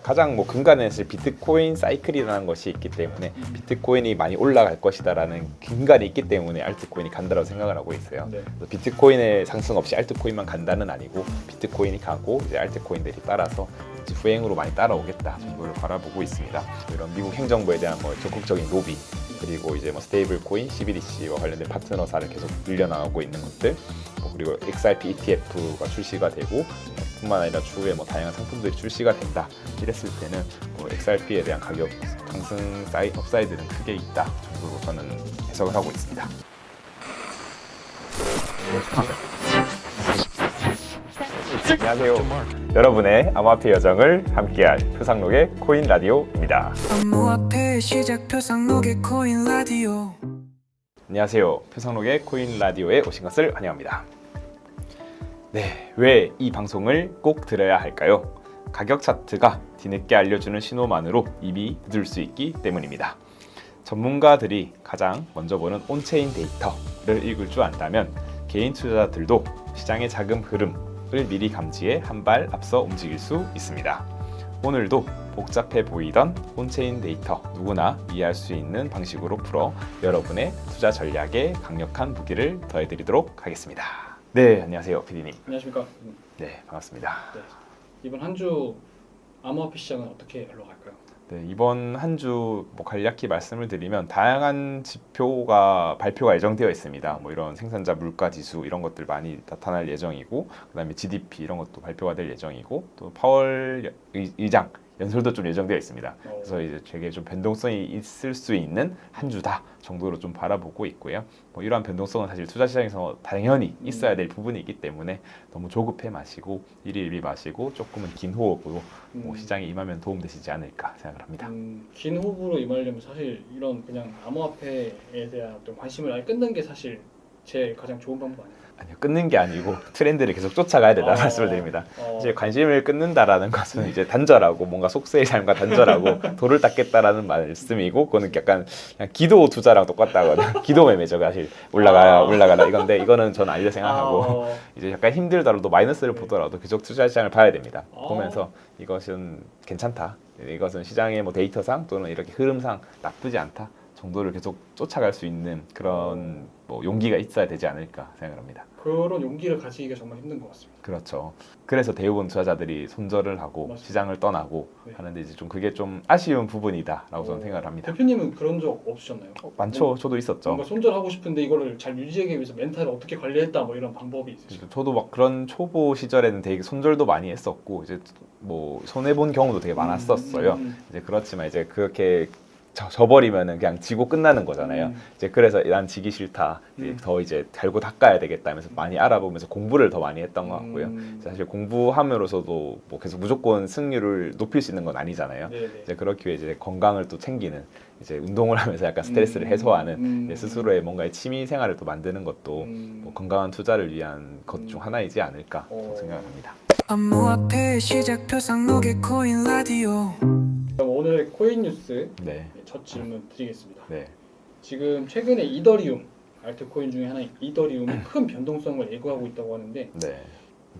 가장 뭐 근간에는 사실 비트코인 사이클이라는 것이 있기 때문에 비트코인이 많이 올라갈 것이다라는 근간이 있기 때문에 알트코인이 간다라고 생각을 하고 있어요. 네. 그래서 비트코인의 상승 없이 알트코인만 간다는 아니고 비트코인이 가고 이제 알트코인들이 따라서 이제 후행으로 많이 따라오겠다 정도를 바라보고 있습니다. 이런 미국 행정부에 대한 뭐 적극적인 로비 그리고 이제 뭐 스테이블 코인, CBDC와 관련된 파트너사를 계속 늘려나가고 있는 것들, 뭐 그리고 XRP ETF가 출시가 되고 뿐만 아니라 추후에 뭐 다양한 상품들이 출시가 된다. 이랬을 때는 뭐 XRP에 대한 가격 상승 업사이드는 크게 있다 정도로 저는 해석을 하고 있습니다. 안녕하세요. 여러분의 암호화폐 여정을 함께할 표상록의 코인 라디오입니다. 암호화폐의 시작 표상록의 코인 라디오. 안녕하세요. 표상록의 코인 라디오에 오신 것을 환영합니다. 네, 왜 이 방송을 꼭 들어야 할까요? 가격 차트가 뒤늦게 알려주는 신호만으로 이미 늦을 수 있기 때문입니다. 전문가들이 가장 먼저 보는 온체인 데이터를 읽을 줄 안다면 개인 투자자들도 시장의 자금 흐름을 미리 감지해 한 발 앞서 움직일 수 있습니다. 오늘도 복잡해 보이던 온체인 데이터 누구나 이해할 수 있는 방식으로 풀어 여러분의 투자 전략에 강력한 무기를 더해드리도록 하겠습니다. 네, 안녕하세요, PD님. 안녕하십니까. 네, 반갑습니다. 네. 이번 한 주 암호화폐 시장은 어떻게 흘러갈까요? 네, 이번 한 주 뭐 간략히 말씀을 드리면 다양한 지표가 발표가 예정되어 있습니다. 뭐 이런 생산자 물가 지수 이런 것들 많이 나타날 예정이고, 그다음에 GDP 이런 것도 발표가 될 예정이고, 또 파월 의장 연설도 좀 예정되어 있습니다. 그래서 이제 되게 좀 변동성이 있을 수 있는 한 주다 정도로 좀 바라보고 있고요. 뭐 이러한 변동성은 사실 투자 시장에서 당연히 있어야 될 부분이 있기 때문에 너무 조급해 마시고 일일비 마시고 조금은 긴 호흡으로 뭐 시장에 임하면 도움되시지 않을까 생각을 합니다. 긴 호흡으로 임하려면 사실 이런 그냥 암호화폐에 대한 어떤 관심을 아예 끊는 게 사실 제 가장 좋은 방법 아니에요? 아니요, 끊는 게 아니고 트렌드를 계속 쫓아가야 된다는 말씀을 드립니다. 이제 관심을 끊는다라는 것은 이제 단절하고 뭔가 속세의 삶과 단절하고 돌을 닦겠다라는 말씀이고, 그거는 약간 그냥 기도 투자랑 똑같다거든요. 기도 매매죠, 사실. 올라가라 이건데, 이거는 저는 아니라 생각하고 이제 약간 힘들더라도 마이너스를 보더라도 계속 투자 시장을 봐야 됩니다. 보면서 이것은 괜찮다, 이것은 시장의 뭐 데이터상 또는 이렇게 흐름상 나쁘지 않다 정도를 계속 쫓아갈 수 있는 그런 뭐 용기가 있어야 되지 않을까 생각합니다. 그런 용기를 가지기가 정말 힘든 것 같습니다. 그렇죠. 그래서 대부분 투자자들이 손절을 하고 맞습니다. 시장을 떠나고 네. 하는데 이제 좀 그게 좀 아쉬운 부분이다라고 저는 생각을 합니다. 대표님은 그런 적 없으셨나요? 많죠. 저도 있었죠. 뭔가 손절하고 싶은데 이거를 잘 유지하기 위해서 멘탈을 어떻게 관리했다 뭐 이런 방법이 있으시죠? 저도 막 그런 초보 시절에는 되게 손절도 많이 했었고 이제 뭐 손해 본 경우도 되게 많았었어요. 이제 그렇지만 이제 그렇게 져버리면은 그냥 지고 끝나는 거잖아요. 이제 그래서 난 지기 싫다. 더 이제 달고 닦아야 되겠다면서 많이 알아보면서 공부를 더 많이 했던 것 같고요. 사실 공부함으로써도 뭐 계속 무조건 승률을 높일 수 있는 건 아니잖아요. 네네. 이제 그렇기 위해 이제 건강을 또 챙기는, 이제 운동을 하면서 약간 스트레스를 해소하는 이제 스스로의 뭔가의 취미 생활을 또 만드는 것도 뭐 건강한 투자를 위한 것 중 하나이지 않을까 생각합니다. 암호화폐의 시작 표상록의 코인 라디오. 그럼 오늘의 코인 뉴스 네, 첫 질문 드리겠습니다. 네, 지금 최근에 이더리움 알트코인 중에 하나인 이더리움이 큰 변동성을 예고하고 있다고 하는데 네.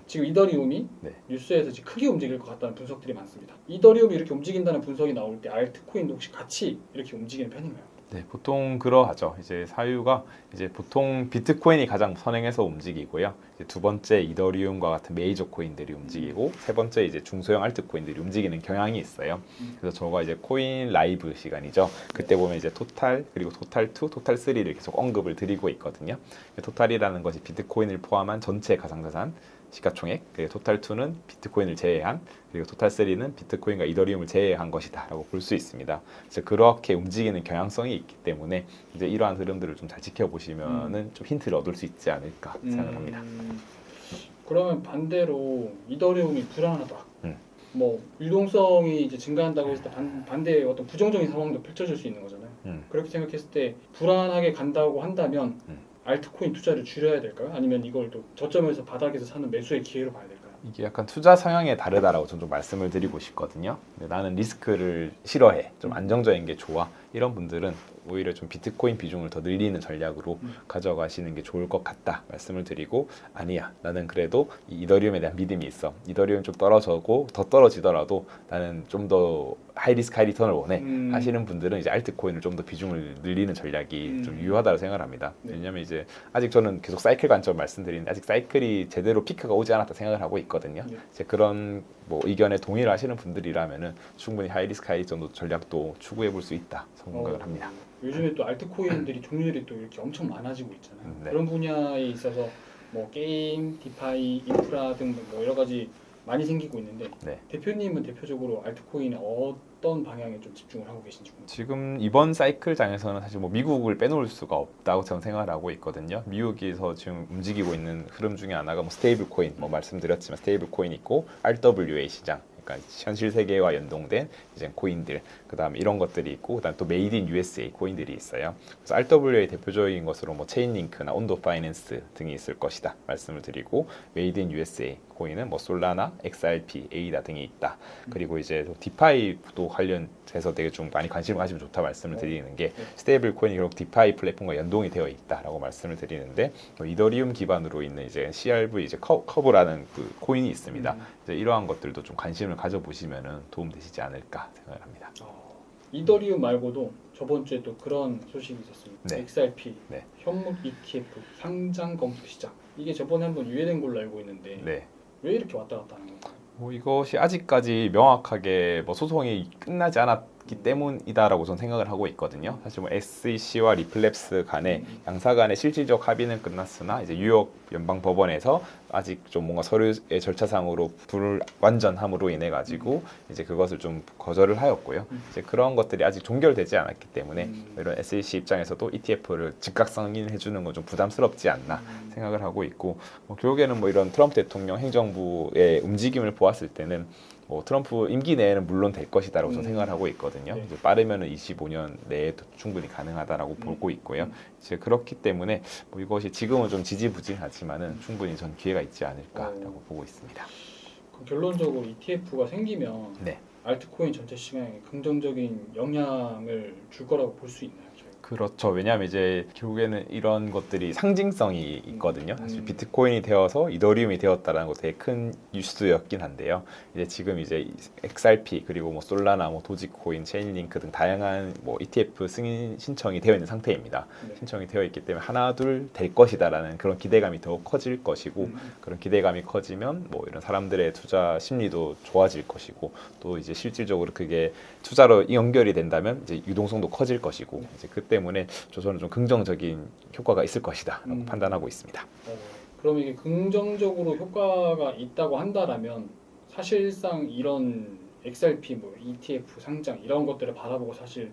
지금 이더리움이 네. 뉴스에서 지금 크게 움직일 것 같다는 분석들이 많습니다. 이더리움이 이렇게 움직인다는 분석이 나올 때 알트코인도 혹시 같이 이렇게 움직이는 편인가요? 네, 보통 그러하죠. 이제 사유가 이제 보통 비트코인이 가장 선행해서 움직이고요. 이제 두 번째 이더리움과 같은 메이저 코인들이 움직이고, 세 번째 이제 중소형 알트코인들이 움직이는 경향이 있어요. 그래서 저가 이제 코인 라이브 시간이죠. 그때 보면 이제 토탈 그리고 토탈 2, 토탈 3를 계속 언급을 드리고 있거든요. 토탈이라는 것이 비트코인을 포함한 전체 가상자산 시가총액, 그리고 토탈 2는 비트코인을 제외한, 그리고 토탈 3는 비트코인과 이더리움을 제외한 것이다라고 볼 수 있습니다. 그래서 그렇게 움직이는 경향성이 있기 때문에 이제 이러한 흐름들을 좀 잘 지켜보시면은 좀 힌트를 얻을 수 있지 않을까 생각합니다. 그러면 반대로 이더리움이 불안하다. 음. 뭐 유동성이 이제 증가한다고 했을 때 반대의 어떤 부정적인 상황도 펼쳐질 수 있는 거잖아요. 그렇게 생각했을 때 불안하게 간다고 한다면 알트코인 투자를 줄여야 될까요? 아니면 이걸 또 저점에서 바닥에서 사는 매수의 기회로 봐야 될까요? 이게 약간 투자 성향에 다르다라고 저는 좀 말씀을 드리고 싶거든요. 근데 나는 리스크를 싫어해, 좀 안정적인 게 좋아, 이런 분들은 오히려 좀 비트코인 비중을 더 늘리는 전략으로 가져가시는 게 좋을 것 같다 말씀을 드리고, 아니야, 나는 그래도 이 이더리움에 대한 믿음이 있어, 이더리움 좀 떨어져고 더 떨어지더라도 나는 좀 더 하이리스크 하이리턴을 원해 하시는 분들은 이제 알트코인을 좀 더 비중을 늘리는 전략이 좀 유효하다고 생각을 합니다. 네. 왜냐하면 이제 아직 저는 계속 사이클 관점 말씀드리는데 아직 사이클이 제대로 피크가 오지 않았다 생각을 하고 있거든요. 네. 이제 그런 뭐 의견에 동의를 하시는 분들이라면은 충분히 하이리스크 하이리턴 전략도 추구해 볼 수 있다 생각을 합니다. 요즘에 또 알트코인들이 종류들이 또 이렇게 엄청 많아지고 있잖아요. 네. 그런 분야에 있어서 뭐 게임, 디파이, 인프라 등 뭐 여러 가지 많이 생기고 있는데 네. 대표님은 대표적으로 알트코인에 어떤 방향에 좀 집중을 하고 계신지 궁금해요. 지금 이번 사이클장에서는 사실 뭐 미국을 빼놓을 수가 없다고 저는 생각을 하고 있거든요. 미국에서 지금 움직이고 있는 흐름 중에 하나가 뭐 스테이블 코인, 뭐 말씀드렸지만 스테이블 코인 있고 RWA 시장, 그러니까 현실 세계와 연동된 이제 코인들, 그다음 이런 것들이 있고, 그다음 또 메이드 인 USA 코인들이 있어요. 그래서 RWA 대표적인 것으로 뭐 체인링크나 온도 파이낸스 등이 있을 것이다 말씀을 드리고, 메이드 인 USA 코인은 뭐 솔라나, XRP, 에이다 등이 있다. 그리고 이제 디파이도 관련해서 되게 좀 많이 관심을 가지면 좋다 말씀을 드리는 게, 스테이블 코인이 결국 디파이 플랫폼과 연동이 되어 있다라고 말씀을 드리는데, 이더리움 기반으로 있는 이제 CRV 이제 커브라는 그 코인이 있습니다. 이제 이러한 것들도 좀 관심을 가져보시면은 도움 되시지 않을까 생각을 합니다. 이더리움 말고도 저번 주에 또 그런 소식이 있었습니다. 네. XRP, 네. 현물 ETF 상장 검토 시작. 이게 저번에 한번 유예된 걸로 알고 있는데 네. 왜 이렇게 왔다 갔다 하는 건가요? 뭐 이것이 아직까지 명확하게 뭐 소송이 끝나지 않았기 때문이다라고 저는 생각을 하고 있거든요. 사실 뭐 SEC와 리플랩스 간의 양사 간의 실질적 합의는 끝났으나 이제 뉴욕 연방 법원에서 아직 좀 뭔가 서류의 절차상으로 불완전함으로 인해 가지고 이제 그것을 좀 거절을 하였고요. 이제 그런 것들이 아직 종결되지 않았기 때문에 이런 SEC 입장에서도 ETF를 즉각 승인해 주는 건 좀 부담스럽지 않나 생각을 하고 있고, 뭐 결국에는 뭐 이런 트럼프 대통령 행정부의 움직임을 보았을 때는 뭐 트럼프 임기 내에는 물론 될 것이다라고 저는 생각을 하고 있거든요. 네. 이제 빠르면은 25년 내에도 충분히 가능하다라고 보고 있고요. 이제 그렇기 때문에 뭐 이것이 지금은 좀 지지부진하지만은 충분히 전 기회가 있지 않을까라고 보고 있습니다. 그럼 결론적으로 ETF가 생기면 네. 알트코인 전체 시장에 긍정적인 영향을 줄 거라고 볼 수 있나요? 저희가? 그렇죠. 왜냐하면 이제 결국에는 이런 것들이 상징성이 있거든요. 사실 비트코인이 되어서 이더리움이 되었다라는 것도 되게 큰 뉴스였긴 한데요. 이제 지금 이제 XRP 그리고 뭐 솔라나, 뭐 도지코인, 체인링크 등 다양한 뭐 ETF 승인 신청이 되어 있는 상태입니다. 네. 신청이 되어 있기 때문에 하나 둘 될 것이다라는 그런 기대감이 더욱 커질 것이고, 그런 기대감이 커지면 뭐 이런 사람들의 투자 심리도 좋아질 것이고, 또 이제 실질적으로 그게 투자로 연결이 된다면 이제 유동성도 커질 것이고, 이제 그 때문에 저는 좀 긍정적인 효과가 있을 것이다라고 판단하고 있습니다. 그럼 이게 긍정적으로 효과가 있다고 한다라면 사실상 이런 XRP, 뭐 ETF 상장 이런 것들을 바라보고 사실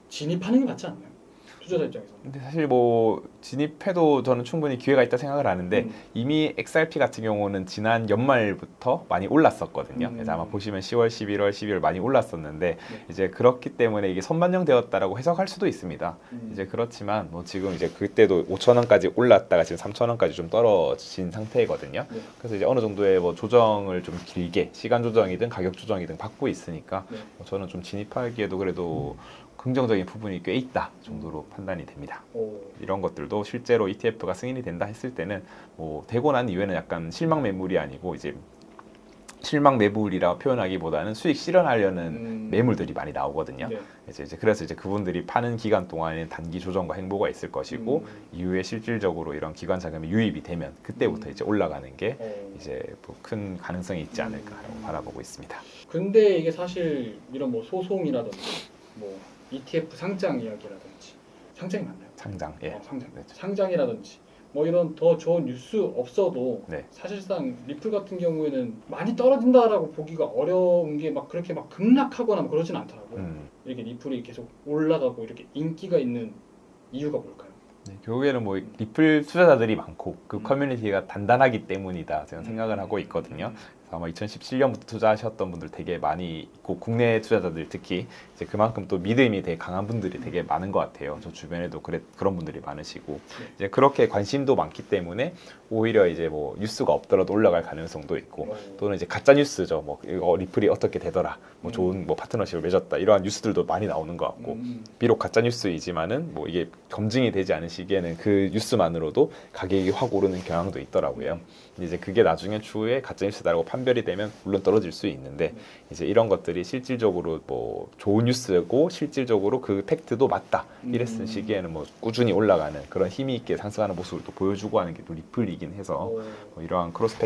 진입하는 게 맞지 않나요? 투자자 입장에서. 근데 사실 뭐 진입해도 저는 충분히 기회가 있다 생각을 하는데, 이미 XRP 같은 경우는 지난 연말부터 많이 올랐었거든요. 그래서 아마 보시면 10월, 11월, 12월 많이 올랐었는데 이제 그렇기 때문에 이게 선반영되었다라고 해석할 수도 있습니다. 이제 그렇지만 뭐 지금 이제 그때도 5,000원까지 올랐다가 지금 3,000원까지 좀 떨어진 상태거든요. 그래서 이제 어느 정도의 뭐 조정을 좀 길게 시간 조정이든 가격 조정이든 받고 있으니까 뭐 저는 좀 진입하기에도 그래도 긍정적인 부분이 꽤 있다 정도로 판단이 됩니다. 이런 것들도 실제로 ETF가 승인이 된다 했을 때는 뭐 되고 난 이후에는 약간 실망 매물이 아니고 이제 실망 매물이라 표현하기보다는 수익 실현하려는 매물들이 많이 나오거든요. 네. 이제 그래서 이제 그분들이 파는 기간 동안에 단기 조정과 행보가 있을 것이고, 이후에 실질적으로 이런 기관 자금이 유입이 되면 그때부터 이제 올라가는 게 이제 뭐 큰 가능성이 있지 않을까라고 바라보고 있습니다. 근데 이게 사실 이런 뭐 소송이라든지 뭐 ETF 상장 이야기라든지, 상장이 맞나요? 상장, 예. 상장. 네. 상장이라든지 뭐 이런 더 좋은 뉴스 없어도 네. 사실상 리플 같은 경우에는 많이 떨어진다라고 보기가 어려운 게 막 그렇게 막 급락하거나 뭐 그러진 않더라고요. 이렇게 리플이 계속 올라가고 이렇게 인기가 있는 이유가 뭘까요? 네, 결국에는 뭐 리플 투자자들이 많고 그 커뮤니티가 단단하기 때문이다 저는 생각을 하고 있거든요. 아마 2017년부터 투자하셨던 분들 되게 많이 있고 국내 투자자들 특히 이제 그만큼 또 믿음이 되게 강한 분들이 되게 많은 것 같아요. 저 주변에도 그런 분들이 많으시고 이제 그렇게 관심도 많기 때문에 오히려 이제 뭐 뉴스가 없더라도 올라갈 가능성도 있고 또는 이제 가짜 뉴스죠. 뭐 이거 리플이 어떻게 되더라, 뭐 좋은 뭐 파트너십을 맺었다 이러한 뉴스들도 많이 나오는 것 같고 비록 가짜 뉴스이지만은 뭐 이게 검증이 되지 않은 시기에는 그 뉴스만으로도 가격이 확 오르는 경향도 있더라고요. 이제 그게 나중에 추후에 가짜 뉴스다라고 판별이 되면 물론 떨어질 수 있는데 이제 이런 것들이 실질적으로 뭐 좋은 뉴스고 실질적으로 그 팩트도 맞다 이랬을 시기에는 뭐 꾸준히 올라가는 그런 힘이 있게 상승하는 모습을 또 보여주고 하는 게 또 리플이긴 해서 뭐 이러한 크로스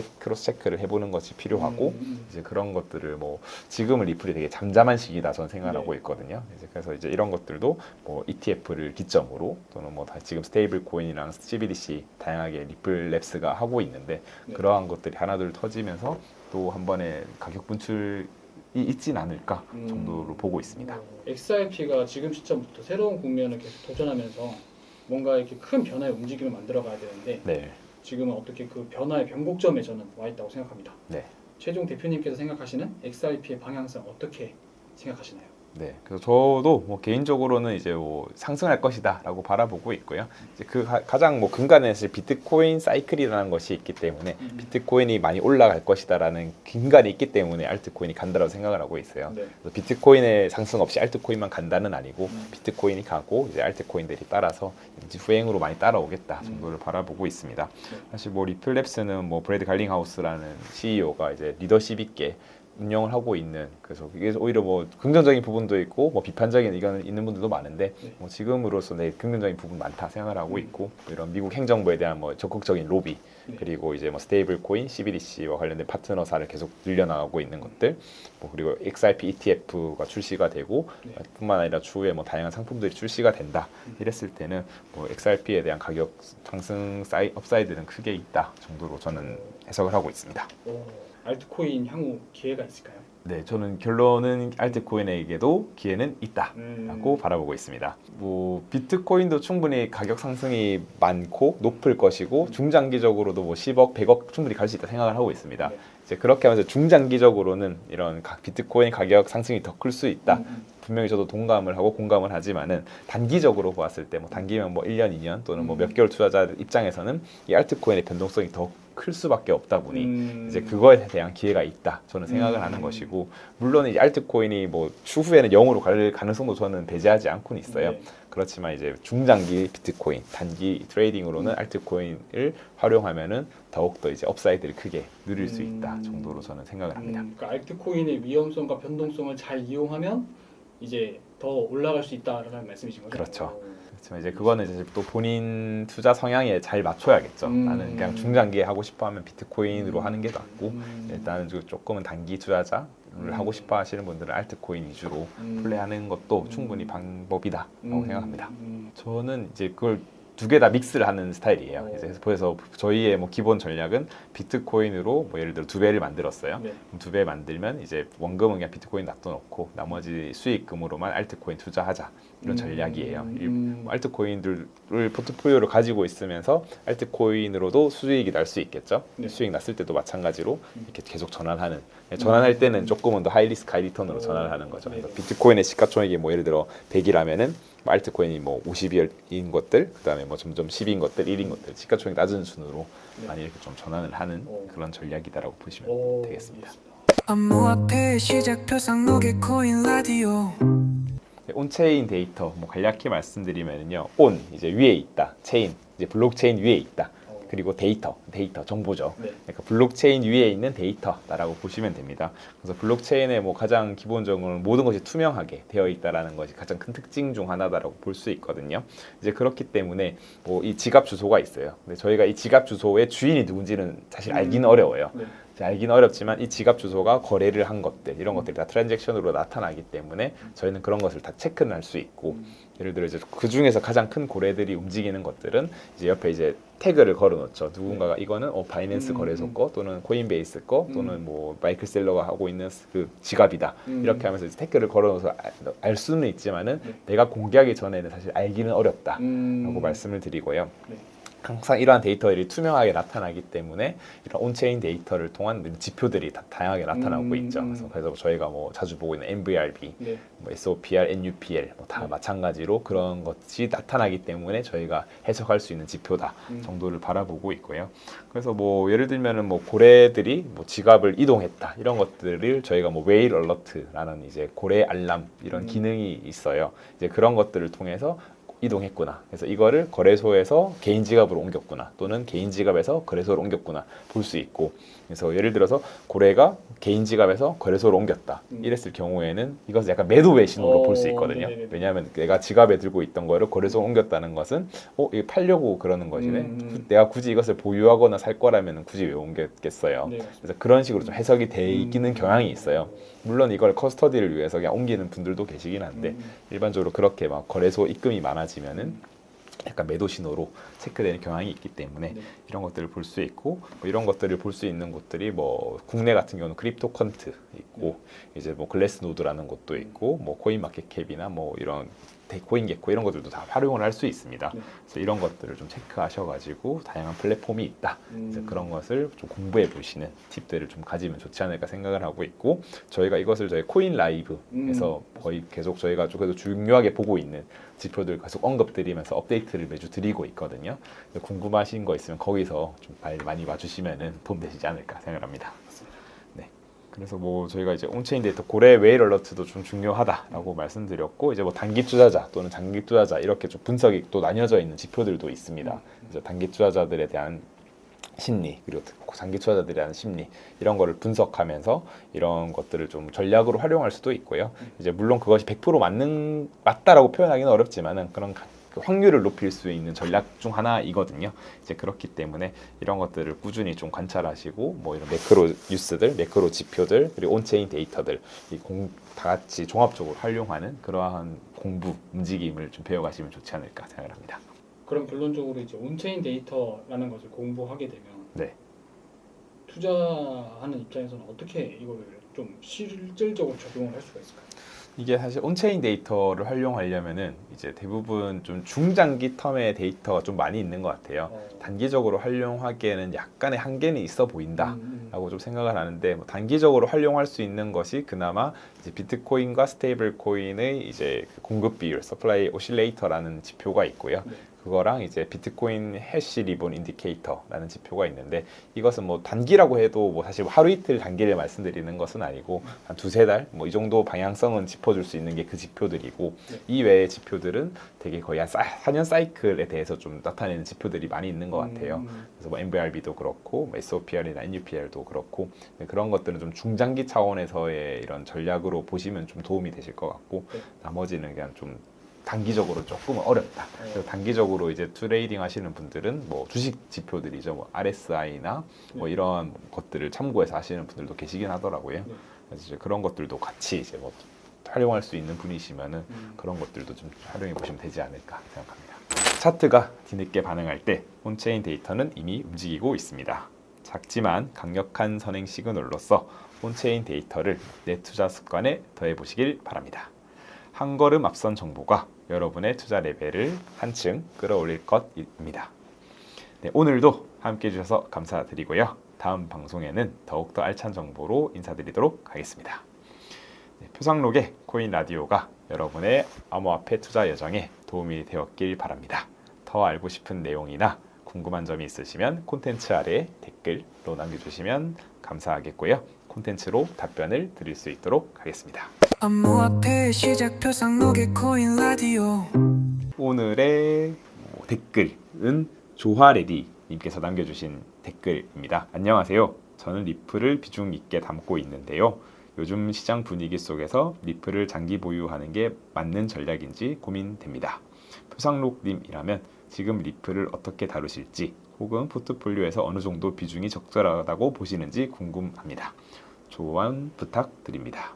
체크를 해보는 것이 필요하고 이제 그런 것들을 뭐 지금은 리플이 되게 잠잠한 시기다 저는 생각하고 있거든요. 이제 그래서 이제 이런 것들도 뭐 ETF를 기점으로 또는 뭐 다 지금 스테이블 코인이랑 CBDC 다양하게 리플랩스가 하고 있는데 그러한 것들이 하나둘 터지면서 또 한 번에 가격 분출이 있진 않을까 정도로 보고 있습니다. XRP가 지금 시점부터 새로운 국면을 계속 도전하면서 뭔가 이렇게 큰 변화의 움직임을 만들어가야 되는데 네. 지금은 어떻게 그 변화의 변곡점에 저는 와 있다고 생각합니다. 네. 최종 대표님께서 생각하시는 XRP의 방향성 어떻게 생각하시나요? 네, 그래서 저도 뭐 개인적으로는 이제 뭐 상승할 것이다라고 바라보고 있고요. 이제 그 가장 뭐 근간에 사실 비트코인 사이클이라는 것이 있기 때문에 비트코인이 많이 올라갈 것이다라는 근간이 있기 때문에 알트코인이 간다라고 생각을 하고 있어요. 네. 그래서 비트코인의 상승 없이 알트코인만 간다는 아니고 비트코인이 가고 이제 알트코인들이 따라서 이제 후행으로 많이 따라오겠다 정도를 바라보고 있습니다. 사실 뭐 리플랩스는 뭐 브래드 갈링하우스라는 CEO가 이제 리더십 있게 운영을 하고 있는 그래서 이게 오히려 뭐 긍정적인 부분도 있고 뭐 비판적인 의견이 있는 분들도 많은데 뭐 지금으로서 내 긍정적인 부분 많다 생각을 하고 있고 이런 미국 행정부에 대한 뭐 적극적인 로비 그리고 이제 뭐 스테이블 코인 CBDC와 관련된 파트너사를 계속 늘려나가고 있는 것들 뭐 그리고 XRP ETF가 출시가 되고 뿐만 아니라 추후에 뭐 다양한 상품들이 출시가 된다 이랬을 때는 뭐 XRP에 대한 가격 상승 업사이드는 크게 있다 정도로 저는 해석을 하고 있습니다. 알트코인 향후 기회가 있을까요? 네, 저는 결론은 알트코인에게도 기회는 있다라고 바라보고 있습니다. 뭐 비트코인도 충분히 가격 상승이 많고 높을 것이고 중장기적으로도 뭐 10억, 100억 충분히 갈 수 있다 생각을 하고 있습니다. 이제 그렇게 하면서 중장기적으로는 이런 비트코인 가격 상승이 더 클 수 있다. 분명히 저도 동감을 하고 공감을 하지만은 단기적으로 보았을 때 뭐 단기면 뭐 1년, 2년 또는 뭐 몇 개월 투자자 입장에서는 이 알트코인의 변동성이 더 클 수밖에 없다 보니 이제 그거에 대한 기회가 있다 저는 생각을 하는 것이고 물론 이 알트코인이 뭐 추후에는 0으로 갈 가능성도 저는 배제하지 않고는 있어요. 그렇지만 이제 중장기 비트코인, 단기 트레이딩으로는 알트코인을 활용하면은 더욱더 이제 업사이드를 크게 누릴 수 있다 정도로 저는 생각을 합니다. 그러니까 알트코인의 위험성과 변동성을 잘 이용하면 이제 더 올라갈 수 있다라는 말씀이신 거죠? 그렇죠. 그렇지만 이제 그거는 이제 또 본인 투자 성향에 잘 맞춰야겠죠. 나는 그냥 중장기에 하고 싶어하면 비트코인으로 하는 게 낫고 일단은 조금은 단기 투자자를 하고 싶어하시는 분들은 알트코인 위주로 플레이하는 것도 충분히 방법이다라고 생각합니다. 저는 이제 그걸 두 개 다 믹스를 하는 스타일이에요. 그래서 저희의 뭐 기본 전략은 비트코인으로 뭐 예를 들어 2배를 만들었어요. 2배 만들면 이제 원금은 그냥 비트코인 놔둬놓고 나머지 수익금으로만 알트코인 투자하자 이런 전략이에요. 알트코인들을 포트폴리오로 가지고 있으면서 알트코인으로도 수익이 날 수 있겠죠. 수익 났을 때도 마찬가지로 이렇게 계속 전환하는. 전환할 때는 조금은 더 하이 리스크 하이 리턴으로 전환을 하는 거죠. 그래서 비트코인의 시가총액이 뭐 예를 들어 100이라면은 알트코인이 뭐 50인 것들, 그다음에 뭐 점점 10인 것들, 1인 것들, 시가총액 낮은 순으로 많이 이렇게 좀 전환을 하는 그런 전략이다라고 보시면 되겠습니다. 암호화폐의 시작표 상록의 코인 라디오. 온체인 데이터 뭐 간략히 말씀드리면요, 온 이제 위에 있다, 체인 이제 블록체인 위에 있다. 그리고 데이터 정보죠. 그러니까 블록체인 위에 있는 데이터다라고 보시면 됩니다. 그래서 블록체인의 뭐 가장 기본적으로 모든 것이 투명하게 되어 있다라는 것이 가장 큰 특징 중 하나다라고 볼 수 있거든요. 이제 그렇기 때문에 뭐 이 지갑 주소가 있어요. 근데 저희가 이 지갑 주소의 주인이 누군지는 사실 알기는 어려워요. 알기는 어렵지만 이 지갑 주소가 거래를 한 것들 이런 것들이 다 트랜잭션으로 나타나기 때문에 저희는 그런 것을 다 체크는 할 수 있고 예를 들어 이제 그 중에서 가장 큰 고래들이 움직이는 것들은 이제 옆에 이제 태그를 걸어놓죠. 누군가가 이거는 바이낸스 거래소 거 또는 코인베이스 거 또는 뭐 마이클 셀러가 하고 있는 그 지갑이다. 이렇게 하면서 이제 태그를 걸어놓어서 알 수는 있지만은 내가 공개하기 전에는 사실 알기는 어렵다라고 말씀을 드리고요. 항상 이러한 데이터들이 투명하게 나타나기 때문에 이런 온체인 데이터를 통한 지표들이 다 다양하게 나타나고 있죠. 그래서 저희가 뭐 자주 보고 있는 MVRB, 네. 뭐 SOPR, NUPL 다 네. 마찬가지로 그런 것이 나타나기 때문에 저희가 해석할 수 있는 지표다 정도를 바라보고 있고요. 그래서 뭐 예를 들면은 뭐 고래들이 뭐 지갑을 이동했다 이런 것들을 저희가 뭐 웨일 얼러트라는 이제 고래 알람 이런 기능이 있어요. 이제 그런 것들을 통해서 이동했구나. 그래서 이거를 거래소에서 개인 지갑으로 옮겼구나. 또는 개인 지갑에서 거래소로 옮겼구나. 볼 수 있고. 그래서 예를 들어서 고래가 개인 지갑에서 거래소로 옮겼다. 이랬을 경우에는 이것은 약간 매도의 신호로 볼 수 있거든요. 네네네. 왜냐하면 내가 지갑에 들고 있던 거를 거래소로 옮겼다는 것은 이거 팔려고 그러는 것이네. 내가 굳이 이것을 보유하거나 살 거라면 굳이 왜 옮겼겠어요. 네, 그래서 그런 식으로 좀 해석이 돼 있기는 경향이 있어요. 물론 이걸 커스터디를 위해서 그냥 옮기는 분들도 계시긴 한데 일반적으로 그렇게 막 거래소 입금이 많아지면은 약간 매도 신호로 체크되는 경향이 있기 때문에 네. 이런 것들을 볼 수 있고 뭐 이런 것들을 볼 수 있는 곳들이 뭐 국내 같은 경우는 크립토 퀀트 있고 이제 뭐 글래스노드라는 곳도 있고 뭐 코인마켓캡이나 뭐 이런 코인게코 이런 것들도 다 활용을 할 수 있습니다. 네. 그래서 이런 것들을 좀 체크하셔가지고 다양한 플랫폼이 있다. 그래서 그런 것을 좀 공부해 보시는 팁들을 좀 가지면 좋지 않을까 생각을 하고 있고 저희가 이것을 저희 코인 라이브에서 거의 계속 저희가 그래도 중요하게 보고 있는 지표들 계속 언급드리면서 업데이트를 매주 드리고 있거든요. 궁금하신 거 있으면 거기서 좀 많이 와주시면은 도움 되시지 않을까 생각합니다. 네. 그래서 뭐 저희가 이제 온체인 데이터 고래 웨일 얼러트도 좀 중요하다라고 말씀드렸고 이제 뭐 단기 투자자 또는 장기 투자자 이렇게 좀 분석이 또 나뉘어져 있는 지표들도 있습니다. 그래서 단기 투자자들에 대한 심리 그리고 장기 투자자들에 대한 심리 이런 거를 분석하면서 이런 것들을 좀 전략으로 활용할 수도 있고요. 이제 물론 그것이 100% 맞다라고 표현하기는 어렵지만은 그런 그 확률을 높일 수 있는 전략 중 하나이거든요. 이제 그렇기 때문에 이런 것들을 꾸준히 좀 관찰하시고 뭐 이런 매크로 뉴스들, 매크로 지표들 그리고 온체인 데이터들 다 같이 종합적으로 활용하는 그러한 공부 움직임을 좀 배워가시면 좋지 않을까 생각을 합니다. 그럼 결론적으로 이제 온체인 데이터라는 것을 공부하게 되면 네. 투자하는 입장에서는 어떻게 이거를 좀 실질적으로 적용을 할 수가 있을까요? 이게 사실 온체인 데이터를 활용하려면은 이제 대부분 좀 중장기 텀의 데이터가 좀 많이 있는 것 같아요. 단기적으로 활용하기에는 약간의 한계는 있어 보인다라고 좀 생각을 하는데 뭐 단기적으로 활용할 수 있는 것이 그나마 이제 비트코인과 스테이블 코인의 이제 그 공급 비율, 서플라이 오실레이터라는 지표가 있고요. 네. 그거랑 이제 비트코인 해시 리본 인디케이터라는 지표가 있는데 이것은 뭐 단기라고 해도 뭐 사실 하루 이틀 단기를 말씀드리는 것은 아니고 한 두세 달 뭐 이 정도 방향성은 짚어줄 수 있는 게 그 지표들이고 네. 이 외의 지표들은 되게 거의 한 4년 사이클에 대해서 좀 나타내는 지표들이 많이 있는 것 같아요. 그래서 뭐 MVRB도 그렇고 뭐 SOPR이나 NUPR도 그렇고 그런 것들은 좀 중장기 차원에서의 이런 전략으로 보시면 좀 도움이 되실 것 같고 네. 나머지는 그냥 좀 단기적으로 조금 어렵다. 그래서 단기적으로 이제 트레이딩 하시는 분들은 뭐 주식 지표들이죠, 뭐 RSI나 뭐 이런 것들을 참고해서 하시는 분들도 계시긴 하더라고요. 그래서 이제 그런 것들도 같이 이제 뭐 활용할 수 있는 분이시면은 그런 것들도 좀 활용해 보시면 되지 않을까 생각합니다. 차트가 뒤늦게 반응할 때 온체인 데이터는 이미 움직이고 있습니다. 작지만 강력한 선행 시그널로서 온체인 데이터를 내 투자 습관에 더해 보시길 바랍니다. 한 걸음 앞선 정보가 여러분의 투자 레벨을 한층 끌어올릴 것입니다. 네, 오늘도 함께 해주셔서 감사드리고요. 다음 방송에는 더욱더 알찬 정보로 인사드리도록 하겠습니다. 네, 표상록의 코인 라디오가 여러분의 암호화폐 투자 여정에 도움이 되었길 바랍니다. 더 알고 싶은 내용이나 궁금한 점이 있으시면 콘텐츠 아래에 댓글로 남겨주시면 감사하겠고요. 콘텐츠로 답변을 드릴 수 있도록 하겠습니다. 암호화폐의 시작 표상록의 코인 라디오 오늘의 댓글은 조화레디 님께서 남겨주신 댓글입니다. 안녕하세요. 저는 리플을 비중 있게 담고 있는데요. 요즘 시장 분위기 속에서 리플을 장기 보유하는 게 맞는 전략인지 고민됩니다. 표상록님이라면 지금 리플을 어떻게 다루실지 혹은 포트폴리오에서 어느 정도 비중이 적절하다고 보시는지 궁금합니다. 조언 부탁드립니다.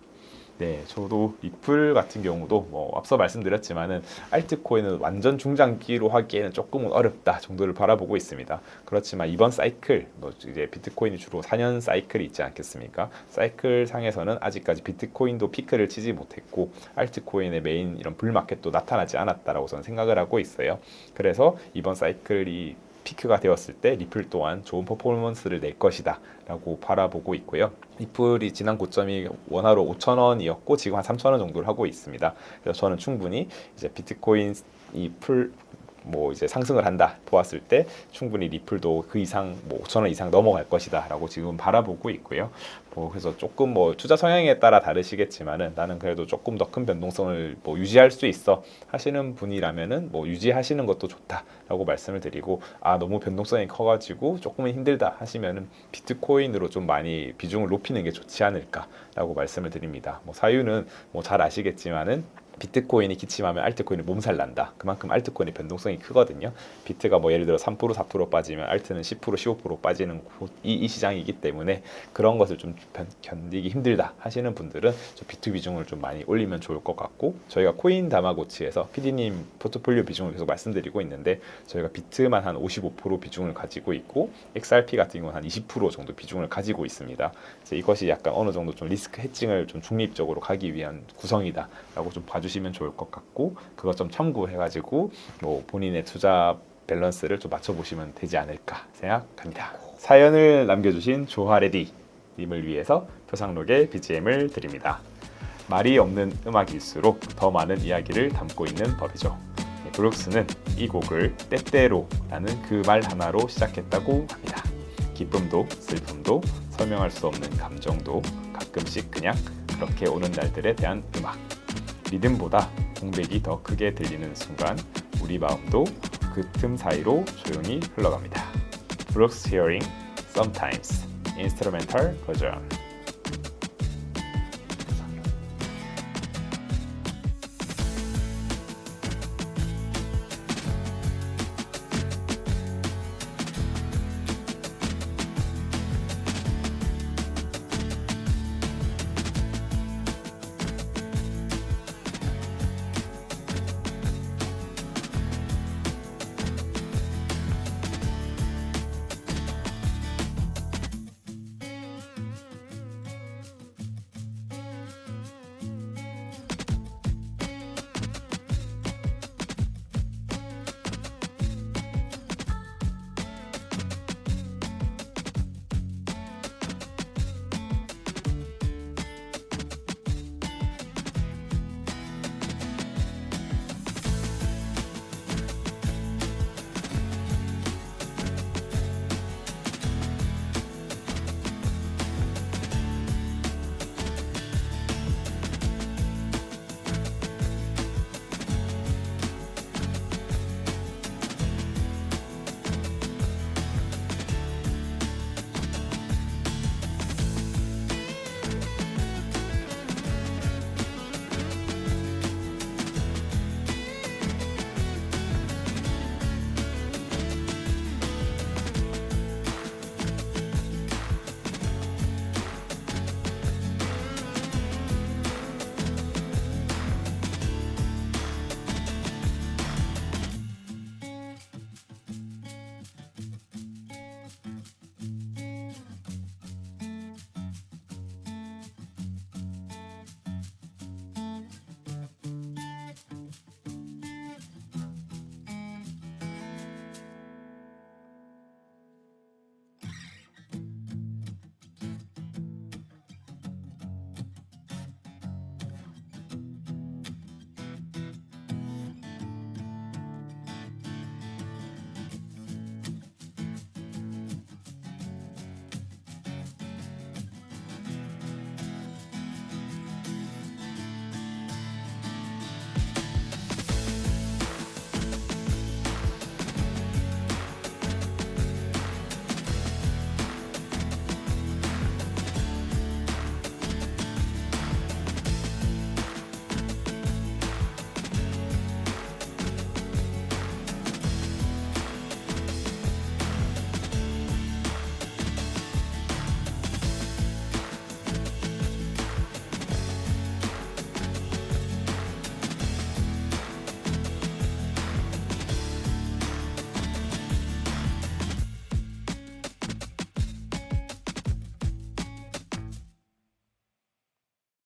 네, 저도 리플 같은 경우도 뭐 앞서 말씀드렸지만은 알트코인은 완전 중장기로 하기에는 조금은 어렵다 정도를 바라보고 있습니다. 그렇지만 이번 사이클, 뭐 이제 비트코인이 주로 4년 사이클이 있지 않겠습니까? 사이클 상에서는 아직까지 비트코인도 피크를 치지 못했고 알트코인의 메인 이런 불마켓도 나타나지 않았다라고 저는 생각을 하고 있어요. 그래서 이번 사이클이 피크가 되었을 때 리플 또한 좋은 퍼포먼스를 낼 것이다 라고 바라보고 있고요. 리플이 지난 고점이 원화로 5,000원이었고 지금 한 3,000원 정도를 하고 있습니다. 그래서 저는 충분히 이제 비트코인이 이제 상승을 한다 보았을 때 충분히 리플도 그 이상 5,000원 이상 넘어갈 것이다라고 지금 바라보고 있고요. 그래서 조금 투자 성향에 따라 다르시겠지만은 나는 그래도 조금 더 큰 변동성을 유지할 수 있어 하시는 분이라면은 유지하시는 것도 좋다라고 말씀을 드리고, 너무 변동성이 커가지고 조금은 힘들다 하시면은 비트코인으로 좀 많이 비중을 높이는 게 좋지 않을까라고 말씀을 드립니다. 사유는 잘 아시겠지만은 비트코인이 기침하면 알트코인이 몸살 난다. 그만큼 알트코인의 변동성이 크거든요. 비트가 예를 들어 3% 4% 빠지면 알트는 10% 15% 빠지는 이 시장이기 때문에 그런 것을 좀 견디기 힘들다 하시는 분들은 비트 비중을 좀 많이 올리면 좋을 것 같고, 저희가 코인 다마고치에서 PD님 포트폴리오 비중을 계속 말씀드리고 있는데 저희가 비트만 한 55% 비중을 가지고 있고 XRP 같은 경우는 한 20% 정도 비중을 가지고 있습니다. 이것이 약간 어느 정도 좀 리스크 해칭을 좀 중립적으로 가기 위한 구성이다라고 좀 봐주시면 좋을 것 같고, 그것 좀 참고해가지고 본인의 투자 밸런스를 좀 맞춰보시면 되지 않을까 생각합니다. 사연을 남겨주신 조하레디 님을 위해서 표상록의 BGM을 드립니다. 말이 없는 음악일수록 더 많은 이야기를 담고 있는 법이죠. 브룩스는 이 곡을 때때로라는 그 말 하나로 시작했다고 합니다. 기쁨도 슬픔도 설명할 수 없는 감정도 가끔씩 그냥 그렇게 오는 날들에 대한 음악. 리듬보다 공백이 더 크게 들리는 순간 우리 마음도 그 틈 사이로 조용히 흘러갑니다. Brooks Hearing Sometimes Instrumental Version.